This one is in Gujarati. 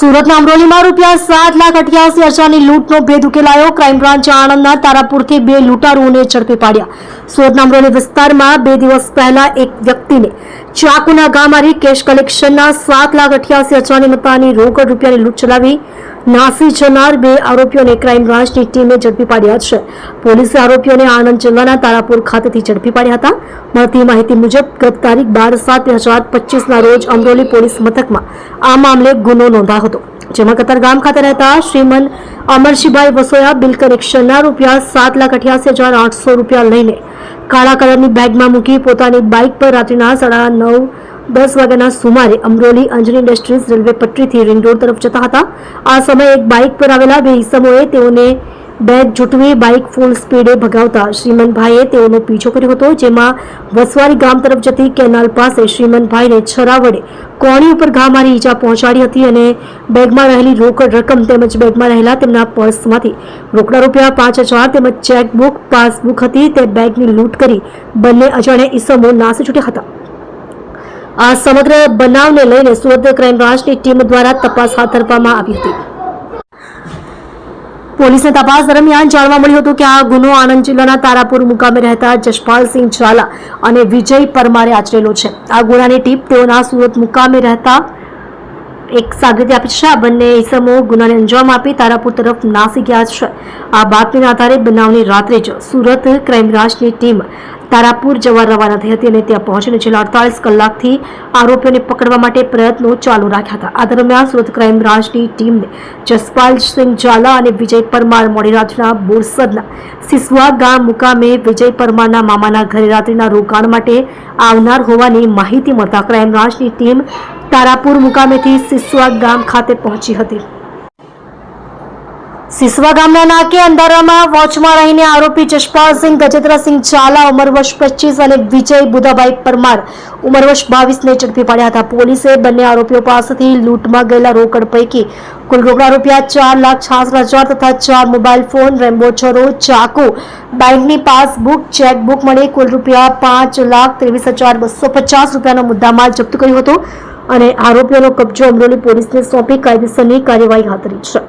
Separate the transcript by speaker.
Speaker 1: સુરતના અમરોલીમાં ₹7,88,000ની લૂંટનો ભેદ ઉકેલાયો। ક્રાઇમ બ્રાન્ચે આણંદના તારાપુરથી 2 લૂંટારુઓને ઝડપી પાડ્યા। સુરતના અમરોલી વિસ્તારમાં 2 દિવસ પહેલા એક વ્યક્તિને ચાકુના ઘા મારી કેશ કલેક્શનના ₹7,88,000ની મત્તાની રોકડ રૂપિયાની લૂંટ ચલાવી નાસી જનાર 2 આરોપીઓને ક્રાઇમ બ્રાન્ચની ટીમે ઝડપી પાડ્યા છે। પોલીસે આરોપીઓને આણંદ જિલ્લાના તારાપુર ખાતેથી ઝડપી પાડ્યા હતા। મળતી માહિતી મુજબ ગત તારીખ 12/7/2025ના રોજ અમરોલી પોલીસ મથકમાં આ મામલે ગુનો નોંધાયો હતો, જેમાં કતારગામ ખાતે રહેતા શ્રીમંત અમરશીભાઈ વસોયા બિલ કનેક્શનના ₹7,88,800 લઈને કાળા કલરની બેગમાં મૂકી પોતાની બાઇક પર રાત્રિના 9:30 વાગ્યાના સુમારે અમરોલી અંજની ઇન્ડસ્ટ્રીઝ રેલવે પટરીથી રિંગ રોડ તરફ જતા હતા। આ સમયે એક બાઇક પર આવેલા 2 ઈસમોએ તેઓને બેગ જૂટવી બાઇક ફૂલ સ્પીડે ભગાવતા શ્રીમંતભાઈએ તેઓનો પીછો કર્યો હતો, જેમાં વસવારી ગામ તરફ જતી કેનાલ પાસે શ્રીમંતભાઈને છરા વડે કોણી ઉપર ઘા મારી ઈજા પહોંચાડી હતી અને બેગમાં રહેલી રોકડ રકમ તેમજ બેગમાં રહેલા તેમના પર્સમાંથી રોકડા ₹5,000 તેમજ ચેકબુક પાસબુક હતી તે બેગની લૂંટ કરી બંને અજાણ્યા ઈસમો નાસી છૂટ્યા હતા। આ સમગ્ર બનાવને લઈને સુરત ક્રાઇમ બ્રાન્ચની ટીમ દ્વારા તપાસ હાથ ધરવામાં આવી હતી। પોલીસને તપાસ દરમિયાન જાણવા મળ્યું હતું કે આ ગુનો આણંદ જિલ્લાના તારાપુર મુકામે રહેતા જશપાલસિંહ ઝાલા અને વિજય પરમારે આચરેલો છે। આ ગુનાની ટીપ તેઓના સુરત મુકામે રહેતા એક સાગરીતે આપી છે। આ બંને ઇસમો ગુનાને અંજામ આપી તારાપુર તરફ નાસી ગયા છે। આ બાતમીના આધારે બનાવની રાત્રે જ સુરત ક્રાઇમ બ્રાન્ચની ટીમ તારાપુર જવા રવાના થઈ હતી અને ત્યાં પહોંચીને છેલ્લા 48 કલાકથી આરોપીઓને પકડવા માટે પ્રયત્નો ચાલુ રાખ્યા હતા। આ દરમિયાન સુરત ક્રાઇમ બ્રાન્ચની ટીમને જસપાલસિંહ ઝાલા અને વિજય પરમાર મોડી રાત્રિના બોરસદના સિસવા ગામ મુકામે વિજય પરમારના મામાના ઘરે રાત્રિના રોકાણ માટે આવનાર હોવાની માહિતી મળતા ક્રાઇમ બ્રાન્ચની ટીમ તારાપુર મુકામેથી સિસવા ગામ ખાતે પહોંચી હતી। સિસવા ગામના નાકે અંધારામાં વોચમાં રહીને આરોપી જશપાલસિંહ ગજેન્દ્રસિંહ ઝાલા ઉંમર વર્ષ 25 અને વિજય બુધાભાઈ પરમાર ઉંમર વર્ષ 22ને ઝડપી પાડ્યા હતા। પોલીસે બંને આરોપીઓ પાસેથી લૂંટમાં ગયેલા રોકડ પૈકી કુલ રોકડા ₹4,66,000 તથા 4 મોબાઈલ ફોન, રેમ્બો છરો, ચાકુ, બેંકની પાસબુક, ચેકબુક મળી કુલ ₹5,23,250નો મુદ્દામાલ જપ્ત કર્યો હતો અને આરોપીઓનો કબજો અમરોલી પોલીસને સોંપી કાયદેસરની કાર્યવાહી હાથ ધરી છે।